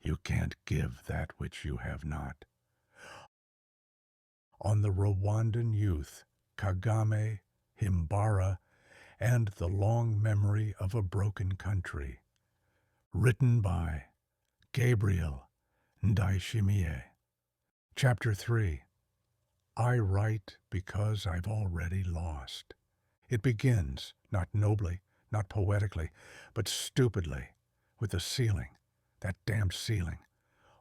You can't give that which you have not. On the Rwandan youth, Kagame, Himbara, and the long memory of a broken country. Written by Gabriel Ndayishimiye. Chapter 3. I write because I've already lost. It begins, not nobly, not poetically, but stupidly, with the ceiling, that damned ceiling,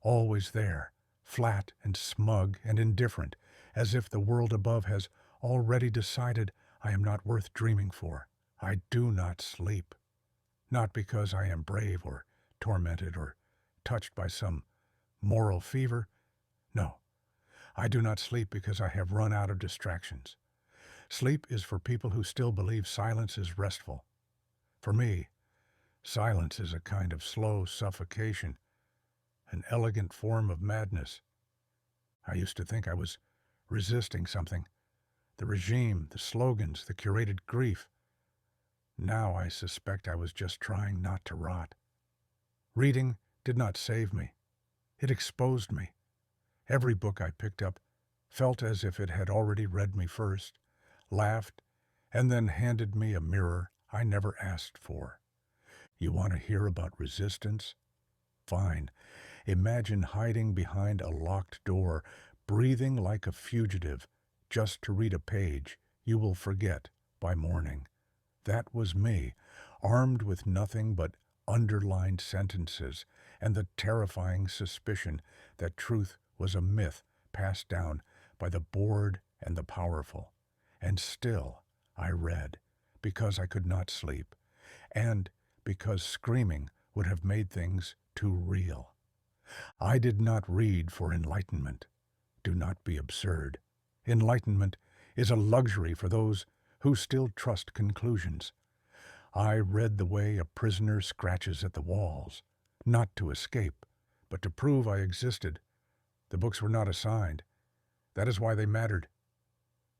always there, flat and smug and indifferent, as if the world above has already decided I am not worth dreaming for. I do not sleep. Not because I am brave or tormented or touched by some moral fever. No, I do not sleep because I have run out of distractions. Sleep is for people who still believe silence is restful. For me, silence is a kind of slow suffocation, an elegant form of madness. I used to think I was resisting something, the regime, the slogans, the curated grief. Now I suspect I was just trying not to rot. Reading did not save me. It exposed me. Every book I picked up felt as if it had already read me first, laughed, and then handed me a mirror I never asked for. You want to hear about resistance? Fine. Imagine hiding behind a locked door, breathing like a fugitive, just to read a page you will forget by morning. That was me, armed with nothing but underlined sentences and the terrifying suspicion that truth was a myth passed down by the bored and the powerful. And still I read, because I could not sleep, and because screaming would have made things too real. I did not read for enlightenment. Do not be absurd. Enlightenment is a luxury for those who still trust conclusions. I read the way a prisoner scratches at the walls, not to escape, but to prove I existed. The books were not assigned. That is why they mattered.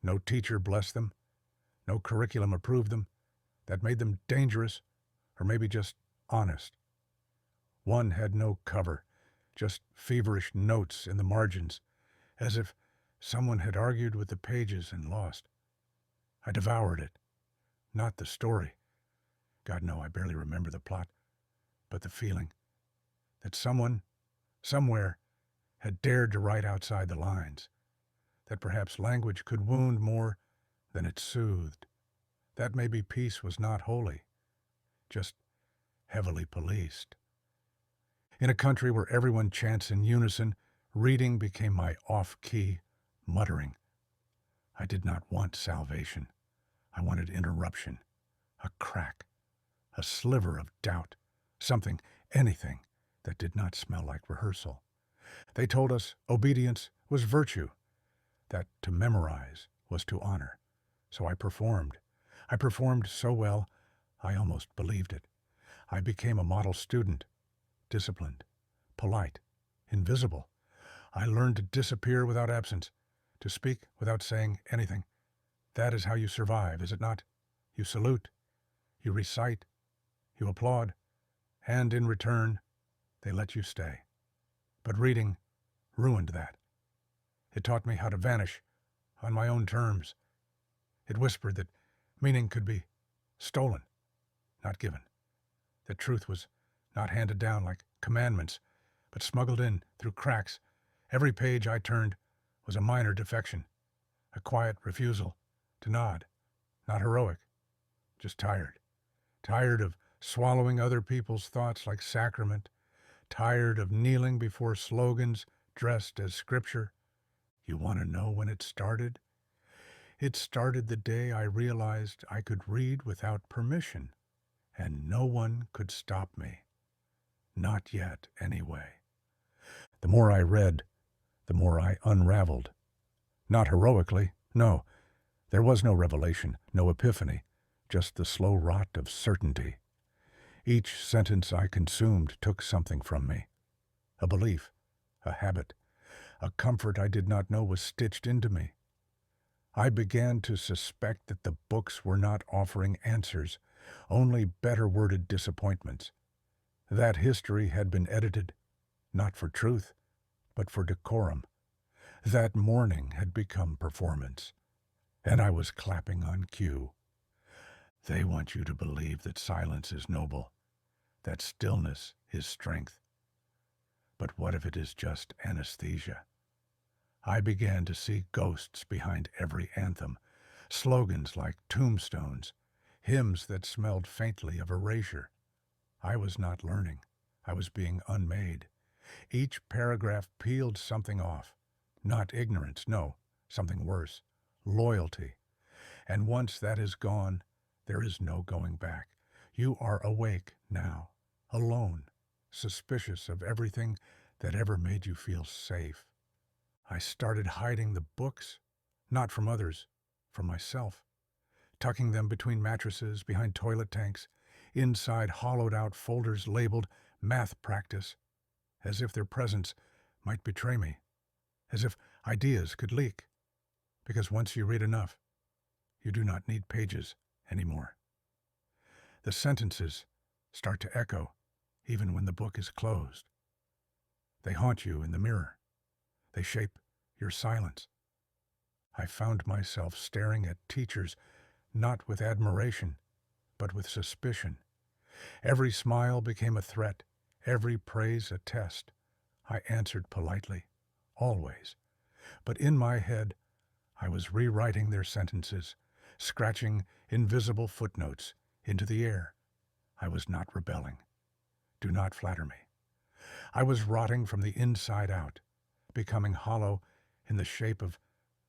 No teacher blessed them. No curriculum approved them. That made them dangerous, or maybe just honest. One had no cover, just feverish notes in the margins, as if someone had argued with the pages and lost. I devoured it. Not the story. God, no, I barely remember the plot, but the feeling that someone, somewhere, had dared to write outside the lines, that perhaps language could wound more than it soothed, that maybe peace was not holy, just heavily policed. In a country where everyone chants in unison, reading became my off-key muttering. I did not want salvation. I wanted interruption, a crack, a sliver of doubt, something, anything that did not smell like rehearsal. They told us obedience was virtue, that to memorize was to honor. So I performed. I performed so well, I almost believed it. I became a model student, disciplined, polite, invisible. I learned to disappear without absence, to speak without saying anything. That is how you survive, is it not? You salute, you recite, you applaud, and in return, they let you stay. But reading ruined that. It taught me how to vanish on my own terms. It whispered that meaning could be stolen, not given. That truth was not handed down like commandments, but smuggled in through cracks. Every page I turned was a minor defection, a quiet refusal to nod. Not heroic, just tired. Tired of swallowing other people's thoughts like sacrament. Tired of kneeling before slogans dressed as scripture. You want to know when it started? It started the day I realized I could read without permission, and no one could stop me. Not yet, anyway. The more I read, the more I unraveled. Not heroically, no. There was no revelation, no epiphany, just the slow rot of certainty. Each sentence I consumed took something from me. A belief, a habit, a comfort I did not know was stitched into me. I began to suspect that the books were not offering answers, only better-worded disappointments. That history had been edited, not for truth, but for decorum. That mourning had become performance, and I was clapping on cue. They want you to believe that silence is noble, that stillness is strength. But what if it is just anesthesia? I began to see ghosts behind every anthem, slogans like tombstones, hymns that smelled faintly of erasure. I was not learning. I was being unmade. Each paragraph peeled something off. Not ignorance, no, something worse, loyalty. And once that is gone, there is no going back. You are awake now, alone, suspicious of everything that ever made you feel safe. I started hiding the books, not from others, from myself, tucking them between mattresses, behind toilet tanks, inside hollowed-out folders labeled math practice, as if their presence might betray me, as if ideas could leak. Because once you read enough, you do not need pages anymore. The sentences start to echo even when the book is closed. They haunt you in the mirror. They shape your silence. I found myself staring at teachers not with admiration, but with suspicion. Every smile became a threat, every praise a test. I answered politely, always. But in my head, I was rewriting their sentences, scratching invisible footnotes into the air. I was not rebelling. Do not flatter me. I was rotting from the inside out, becoming hollow in the shape of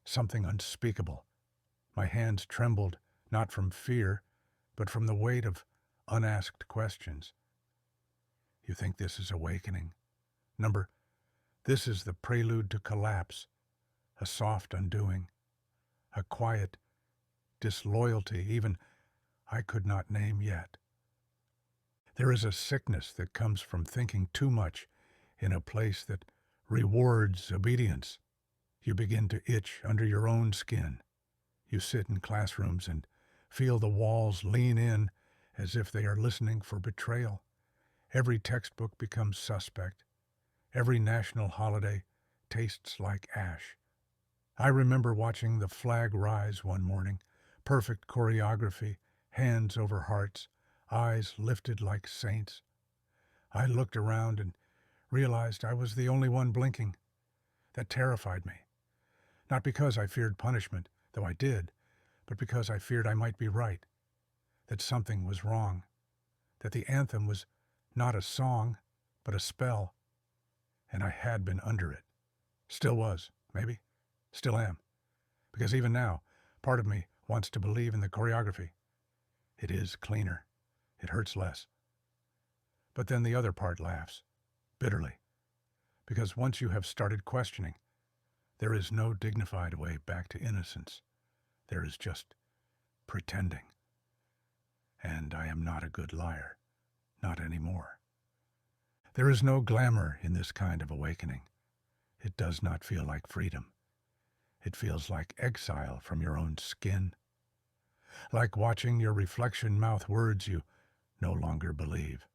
something unspeakable. My hands trembled, not from fear, but from the weight of unasked questions. You think this is awakening? This is the prelude to collapse, a soft undoing, a quiet disloyalty even I could not name yet. There is a sickness that comes from thinking too much in a place that rewards obedience. You begin to itch under your own skin. You sit in classrooms and feel the walls lean in as if they are listening for betrayal. Every textbook becomes suspect. Every national holiday tastes like ash. I remember watching the flag rise one morning, perfect choreography, hands over hearts, eyes lifted like saints. I looked around and realized I was the only one blinking. That terrified me. Not because I feared punishment, though I did, but because I feared I might be right, that something was wrong, that the anthem was not a song, but a spell, and I had been under it. Still was, maybe. Still am. Because even now, part of me wants to believe in the choreography. It is cleaner. It hurts less. But then the other part laughs, bitterly. Because once you have started questioning, there is no dignified way back to innocence. There is just pretending. And I am not a good liar. Not anymore. There is no glamour in this kind of awakening. It does not feel like freedom. It feels like exile from your own skin. Like watching your reflection mouth words you no longer believe.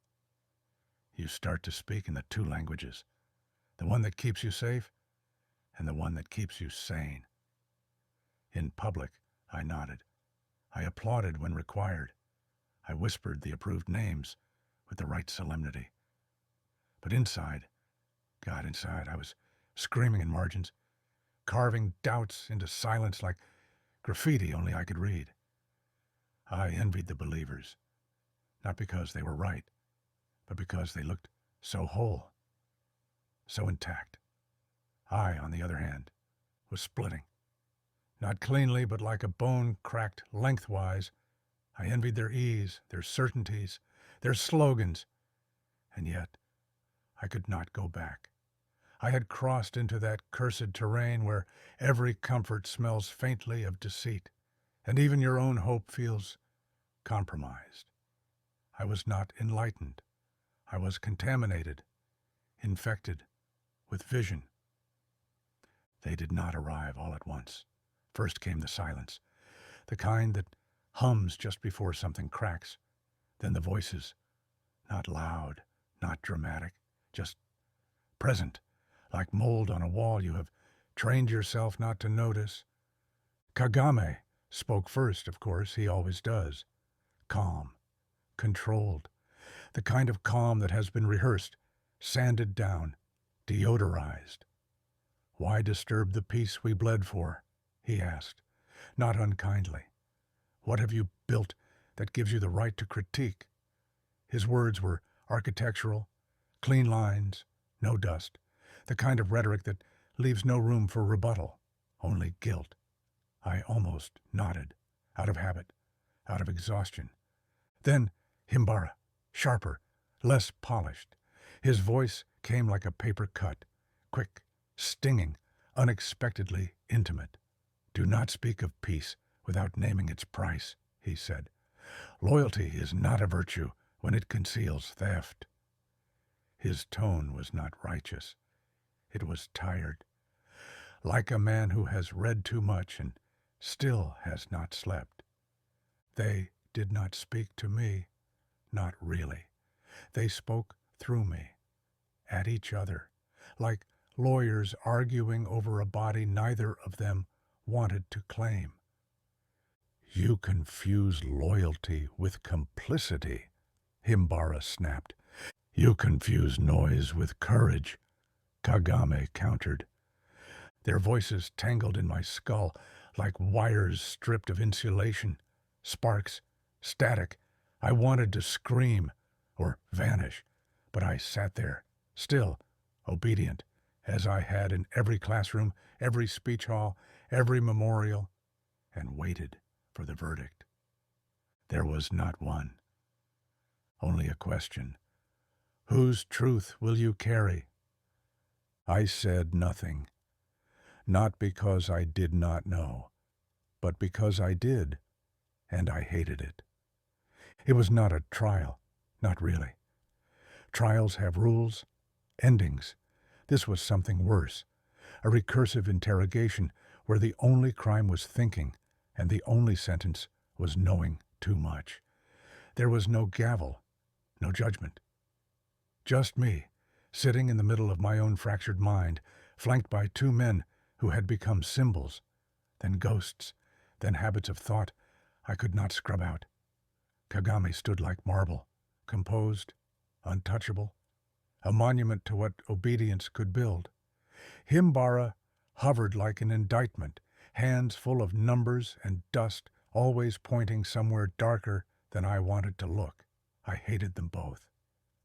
You start to speak in the two languages, the one that keeps you safe and the one that keeps you sane. In public, I nodded. I applauded when required. I whispered the approved names with the right solemnity. But inside, I was screaming in margins, carving doubts into silence like graffiti only I could read. I envied the believers, not because they were right, but because they looked so whole, so intact. I, on the other hand, was splitting. Not cleanly, but like a bone cracked lengthwise. I envied their ease, their certainties, their slogans, and yet I could not go back. I had crossed into that cursed terrain where every comfort smells faintly of deceit, and even your own hope feels compromised. I was not enlightened. I was contaminated, infected with vision. They did not arrive all at once. First came the silence, the kind that hums just before something cracks. Then the voices, not loud, not dramatic, just present, like mold on a wall you have trained yourself not to notice. Kagame spoke first, of course, he always does. Calm, controlled, the kind of calm that has been rehearsed, sanded down, deodorized. Why disturb the peace we bled for? He asked, not unkindly. What have you built that gives you the right to critique? His words were architectural, clean lines, no dust, the kind of rhetoric that leaves no room for rebuttal, only guilt. I almost nodded, out of habit, out of exhaustion. Then Himbara, sharper, less polished. His voice came like a paper cut, quick, stinging, unexpectedly intimate. Do not speak of peace without naming its price, he said. Loyalty is not a virtue when it conceals theft. His tone was not righteous. It was tired, like a man who has read too much and still has not slept. They did not speak to me, not really. They spoke through me, at each other, like lawyers arguing over a body neither of them wanted to claim. You confuse loyalty with complicity, Himbara snapped. You confuse noise with courage, Kagame countered. Their voices tangled in my skull like wires stripped of insulation, sparks, static. I wanted to scream or vanish, but I sat there, still, obedient, as I had in every classroom, every speech hall, every memorial, and waited for the verdict. There was not one, only a question. Whose truth will you carry? I said nothing, not because I did not know, but because I did, and I hated it. It was not a trial, not really. Trials have rules, endings. This was something worse, a recursive interrogation where the only crime was thinking and the only sentence was knowing too much. There was no gavel, no judgment. Just me, sitting in the middle of my own fractured mind, flanked by two men who had become symbols, then ghosts, then habits of thought I could not scrub out. Kagame stood like marble, composed, untouchable, a monument to what obedience could build. Himbara hovered like an indictment, hands full of numbers and dust, always pointing somewhere darker than I wanted to look. I hated them both,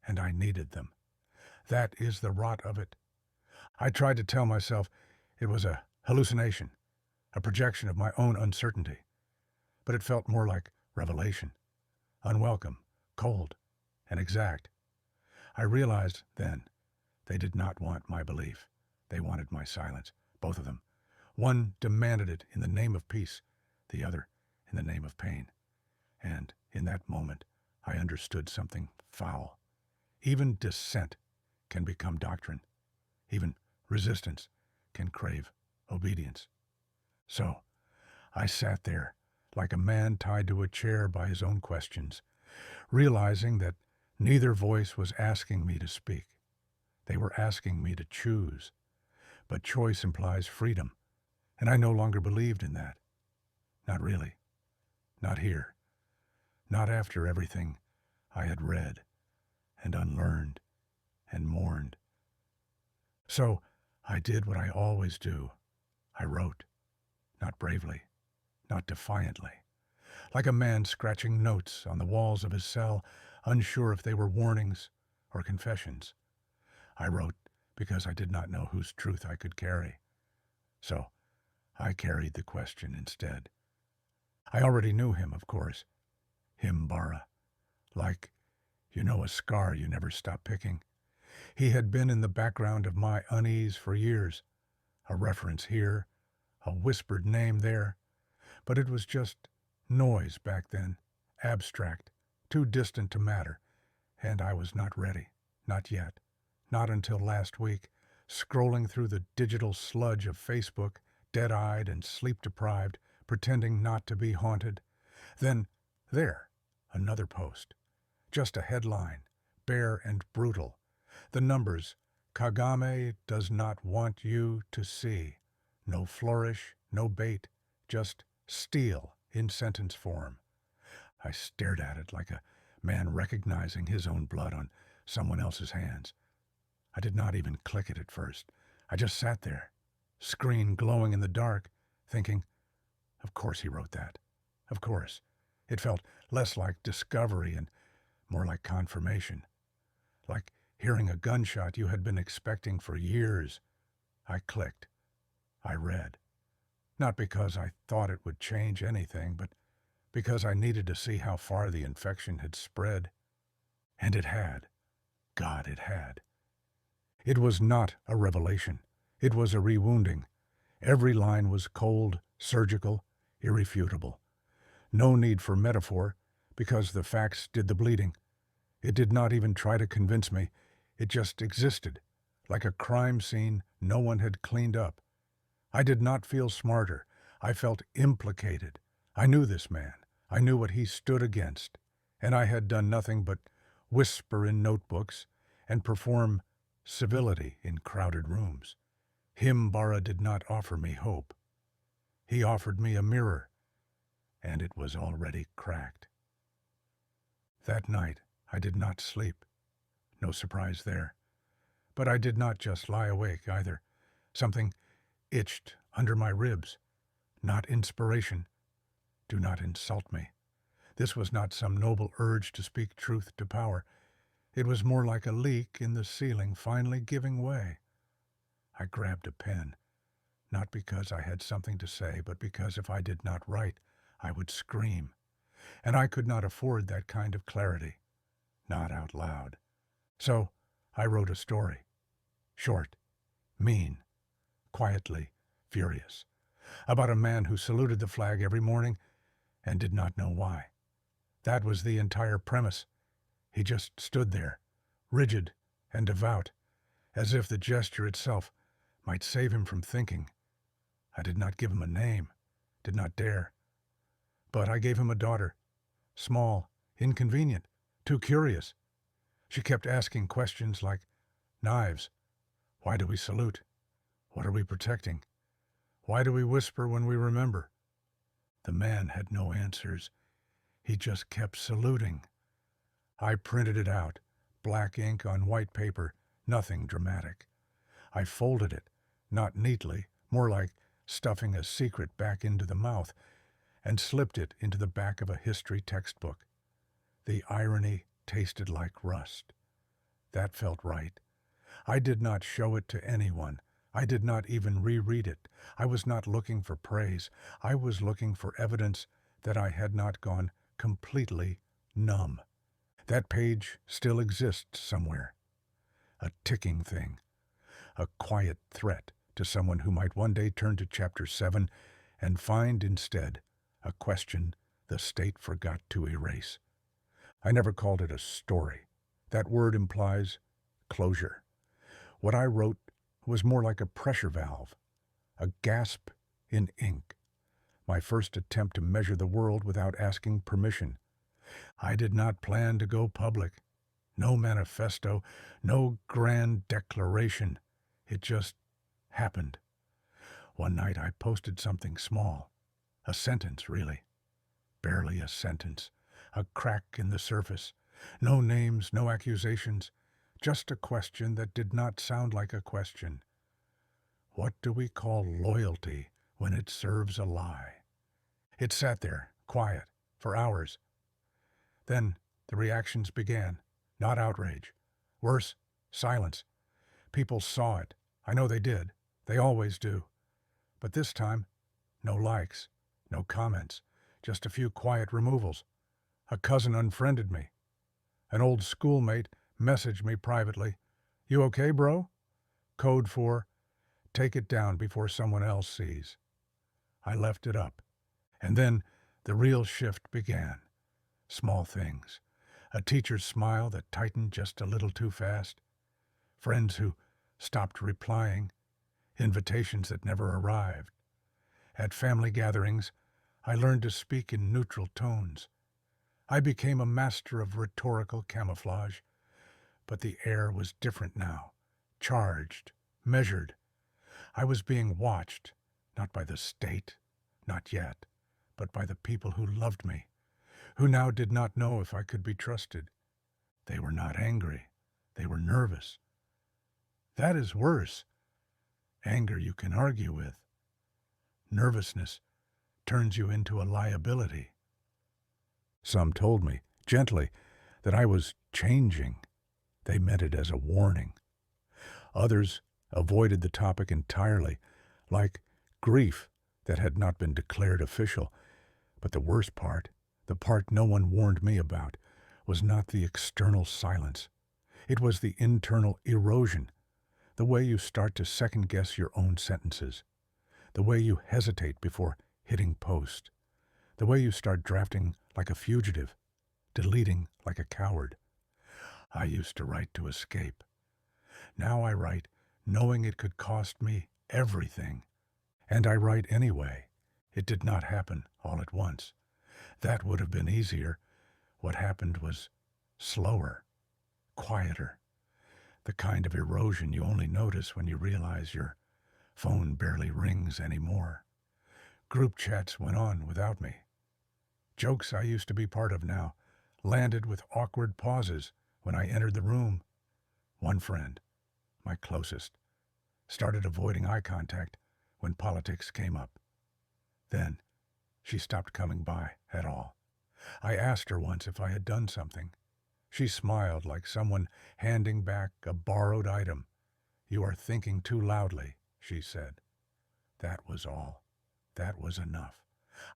and I needed them. That is the rot of it. I tried to tell myself it was a hallucination, a projection of my own uncertainty, but it felt more like revelation, unwelcome, cold, and exact. I realized then they did not want my belief. They wanted my silence, both of them. One demanded it in the name of peace, the other in the name of pain. And in that moment, I understood something foul. Even dissent can become doctrine. Even resistance can crave obedience. So I sat there like a man tied to a chair by his own questions, realizing that neither voice was asking me to speak. They were asking me to choose. But choice implies freedom, and I no longer believed in that. Not really. Not here. Not after everything I had read and unlearned and mourned. So I did what I always do. I wrote, not bravely, not defiantly, like a man scratching notes on the walls of his cell, unsure if they were warnings or confessions. I wrote because I did not know whose truth I could carry. So I carried the question instead. I already knew him, of course. Himbara. Like, a scar you never stop picking. He had been in the background of my unease for years. A reference here, a whispered name there. But it was just noise back then, abstract, too distant to matter. And I was not ready, not yet. Not until last week, scrolling through the digital sludge of Facebook, dead-eyed and sleep-deprived, pretending not to be haunted. Then, there, another post. Just a headline, bare and brutal. The numbers Kagame does not want you to see. No flourish, no bait, just steal in sentence form. I stared at it like a man recognizing his own blood on someone else's hands. I did not even click it at first. I just sat there, screen glowing in the dark, thinking, of course he wrote that. Of course. It felt less like discovery and more like confirmation. Like hearing a gunshot you had been expecting for years. I clicked. I read. Not because I thought it would change anything, but because I needed to see how far the infection had spread. And it had. God, it had. It was not a revelation. It was a rewounding. Every line was cold, surgical, irrefutable. No need for metaphor, because the facts did the bleeding. It did not even try to convince me. It just existed, like a crime scene no one had cleaned up. I did not feel smarter. I felt implicated. I knew this man. I knew what he stood against. And I had done nothing but whisper in notebooks and perform civility in crowded rooms. Himbara did not offer me hope. He offered me a mirror, and it was already cracked. That night, I did not sleep. No surprise there. But I did not just lie awake either. Something itched under my ribs. Not inspiration. Do not insult me. This was not some noble urge to speak truth to power. It was more like a leak in the ceiling finally giving way. I grabbed a pen, not because I had something to say, but because if I did not write, I would scream. And I could not afford that kind of clarity. Not out loud. So I wrote a story. Short, mean, quietly furious. About a man who saluted the flag every morning and did not know why. That was the entire premise. He just stood there, rigid and devout, as if the gesture itself might save him from thinking. I did not give him a name, did not dare. But I gave him a daughter, small, inconvenient, too curious. She kept asking questions like, knives. Why do we salute? What are we protecting? Why do we whisper when we remember? The man had no answers. He just kept saluting. I printed it out, black ink on white paper, nothing dramatic. I folded it, not neatly, more like stuffing a secret back into the mouth, and slipped it into the back of a history textbook. The irony tasted like rust. That felt right. I did not show it to anyone. I did not even reread it. I was not looking for praise. I was looking for evidence that I had not gone completely numb. That page still exists somewhere. A ticking thing. A quiet threat to someone who might one day turn to Chapter 7 and find instead a question the state forgot to erase. I never called it a story. That word implies closure. What I wrote was more like a pressure valve, a gasp in ink, my first attempt to measure the world without asking permission. I did not plan to go public. No manifesto, no grand declaration. It just happened. One night I posted something small, a sentence really, barely a sentence, a crack in the surface, no names, no accusations, just a question that did not sound like a question. What do we call loyalty when it serves a lie? It sat there, quiet, for hours. Then the reactions began, not outrage. Worse, silence. People saw it. I know they did. They always do. But this time, no likes, no comments, just a few quiet removals. A cousin unfriended me. An old schoolmate messaged me privately. You okay, bro? Code for, take it down before someone else sees. I left it up. And then the real shift began. Small things. A teacher's smile that tightened just a little too fast. Friends who stopped replying. Invitations that never arrived. At family gatherings, I learned to speak in neutral tones. I became a master of rhetorical camouflage. But the air was different now. charged, measured. I was being watched, not by the state, not yet, but by the people who loved me, who now did not know if I could be trusted. They were not angry. They were nervous. That is worse. Anger you can argue with. Nervousness turns you into a liability. Some told me, gently, that I was changing. They meant it as a warning. Others avoided the topic entirely, like grief that had not been declared official. But the worst part, the part no one warned me about, was not the external silence. It was the internal erosion, the way you start to second-guess your own sentences, the way you hesitate before hitting post, the way you start drafting like a fugitive, deleting like a coward. I used to write to escape. Now I write knowing it could cost me everything. And I write anyway. It did not happen all at once. That would have been easier. What happened was slower, quieter, the kind of erosion you only notice when you realize your phone barely rings anymore. Group chats went on without me. Jokes I used to be part of now landed with awkward pauses when I entered the room. One friend, my closest, started avoiding eye contact when politics came up. Then she stopped coming by at all. I asked her once if I had done something. She smiled like someone handing back a borrowed item. "You are thinking too loudly," she said. That was all. That was enough.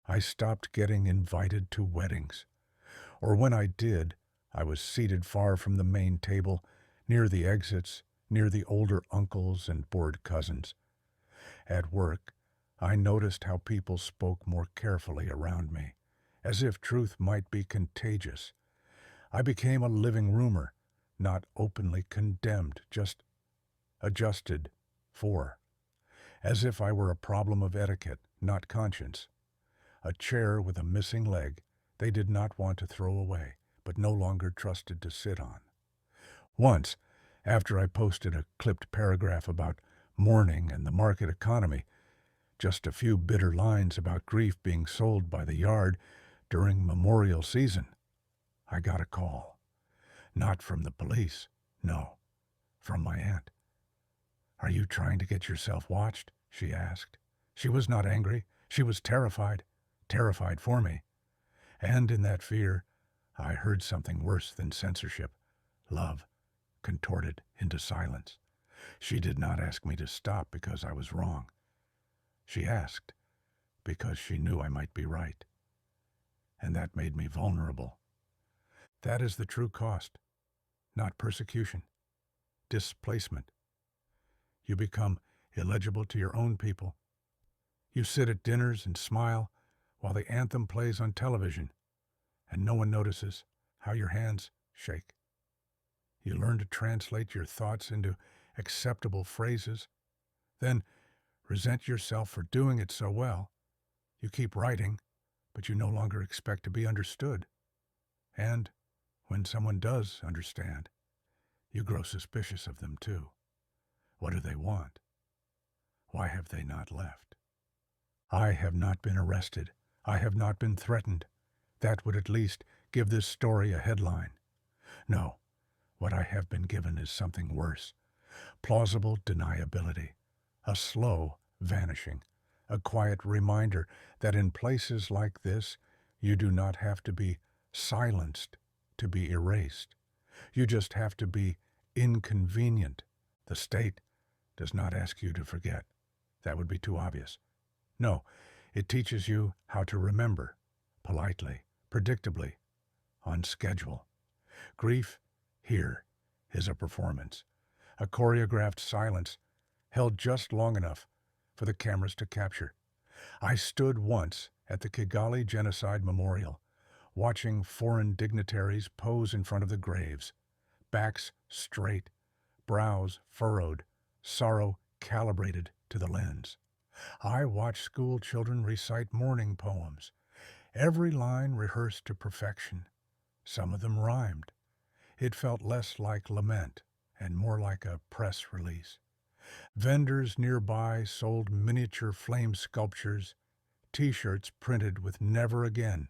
I stopped getting invited to weddings. Or when I did, I was seated far from the main table, near the exits, near the older uncles and bored cousins. At work, I noticed how people spoke more carefully around me, as if truth might be contagious. I became a living rumor, not openly condemned, just adjusted for, as if I were a problem of etiquette, not conscience. A chair with a missing leg they did not want to throw away, but no longer trusted to sit on. Once, after I posted a clipped paragraph about mourning and the market economy, just a few bitter lines about grief being sold by the yard during memorial season, I got a call. Not from the police, no, from my aunt. "Are you trying to get yourself watched?" she asked. She was not angry. She was terrified for me. And in that fear, I heard something worse than censorship, love, contorted into silence. She did not ask me to stop because I was wrong. She asked because she knew I might be right. And that made me vulnerable. That is the true cost, not persecution, displacement. You become illegible to your own people. You sit at dinners and smile while the anthem plays on television, and no one notices how your hands shake. You learn to translate your thoughts into acceptable phrases, then resent yourself for doing it so well. You keep writing, but you no longer expect to be understood. And when someone does understand, you grow suspicious of them too. What do they want? Why have they not left? I have not been arrested. I have not been threatened. That would at least give this story a headline. No, what I have been given is something worse. Plausible deniability, a slow vanishing, a quiet reminder that in places like this, you do not have to be silenced to be erased. You just have to be inconvenient. The state does not ask you to forget. That would be too obvious. No, it teaches you how to remember, politely, predictably, on schedule. Grief, here, is a performance, a choreographed silence held just long enough for the cameras to capture. I stood once at the Kigali Genocide Memorial, watching foreign dignitaries pose in front of the graves, backs straight, brows furrowed, sorrow calibrated to the lens. I watched school children recite mourning poems, every line rehearsed to perfection. Some of them rhymed. It felt less like lament and more like a press release. Vendors nearby sold miniature flame sculptures, T-shirts printed with "Never Again"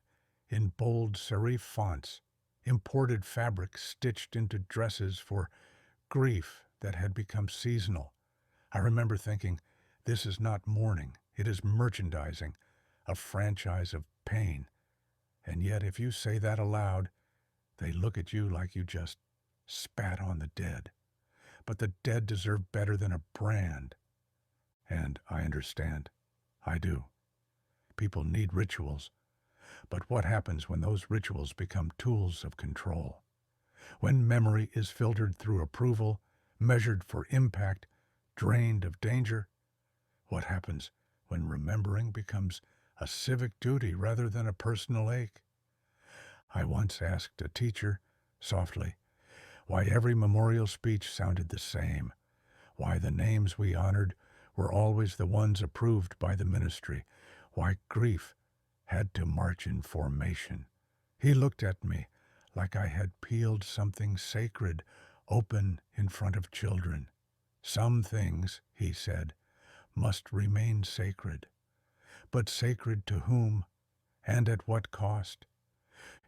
in bold serif fonts, imported fabric stitched into dresses for grief that had become seasonal. I remember thinking, this is not mourning, it is merchandising, a franchise of pain. And yet if you say that aloud, they look at you like you just spat on the dead. But the dead deserve better than a brand. And I understand. I do. People need rituals. But what happens when those rituals become tools of control? When memory is filtered through approval, measured for impact, drained of danger? What happens when remembering becomes a civic duty rather than a personal ache? I once asked a teacher, softly, why every memorial speech sounded the same, why the names we honored were always the ones approved by the ministry, why grief had to march in formation. He looked at me like I had peeled something sacred open in front of children. Some things, he said, must remain sacred. But sacred to whom, and at what cost?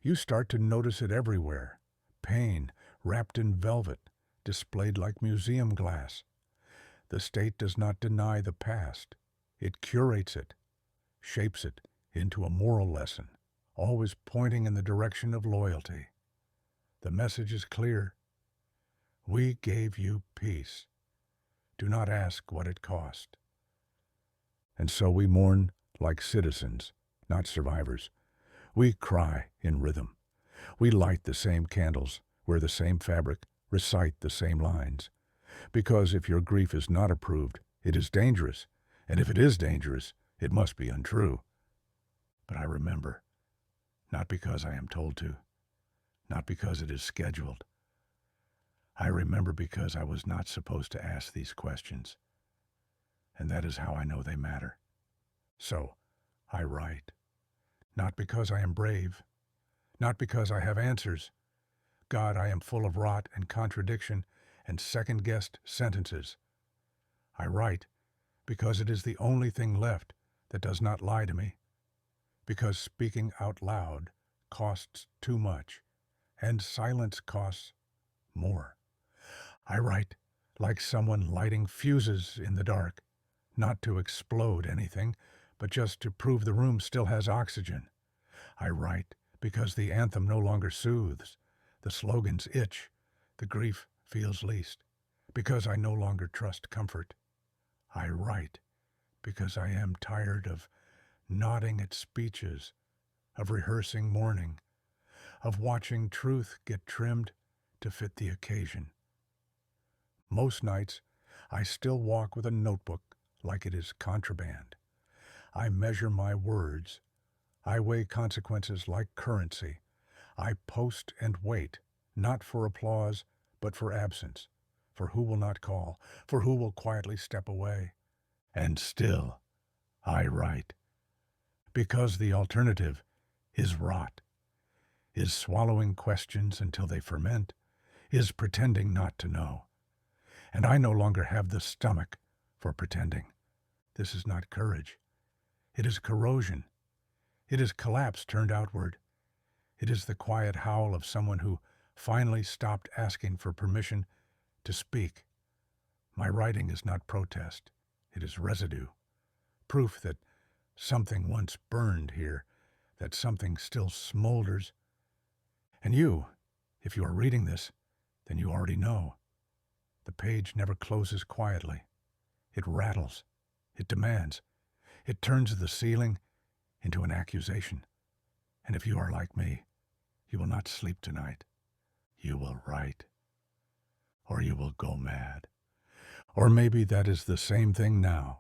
You start to notice it everywhere. Pain, wrapped in velvet, displayed like museum glass. The state does not deny the past. It curates it, shapes it into a moral lesson, always pointing in the direction of loyalty. The message is clear. We gave you peace. Do not ask what it cost. And so we mourn like citizens, not survivors. We cry in rhythm. We light the same candles, wear the same fabric, recite the same lines. Because if your grief is not approved, it is dangerous. And if it is dangerous, it must be untrue. But I remember, not because I am told to, not because it is scheduled. I remember because I was not supposed to ask these questions. And that is how I know they matter. So, I write. Not because I am brave, not because I have answers. God, I am full of rot and contradiction and second-guessed sentences. I write because it is the only thing left that does not lie to me, because speaking out loud costs too much, and silence costs more. I write like someone lighting fuses in the dark, not to explode anything, but just to prove the room still has oxygen. I write because the anthem no longer soothes, the slogans itch, the grief feels least, because I no longer trust comfort. I write because I am tired of nodding at speeches, of rehearsing mourning, of watching truth get trimmed to fit the occasion. Most nights, I still walk with a notebook like it is contraband. I measure my words. I weigh consequences like currency. I post and wait, not for applause, but for absence, for who will not call, for who will quietly step away. And still, I write. Because the alternative is rot, is swallowing questions until they ferment, is pretending not to know. And I no longer have the stomach for pretending. This is not courage. It is corrosion. It is collapse turned outward. It is the quiet howl of someone who finally stopped asking for permission to speak. My writing is not protest. It is residue. Proof that something once burned here, that something still smolders. And you, if you are reading this, then you already know. The page never closes quietly. It rattles. It demands. It turns the ceiling into an accusation. And if you are like me, you will not sleep tonight. You will write. Or you will go mad. Or maybe that is the same thing now.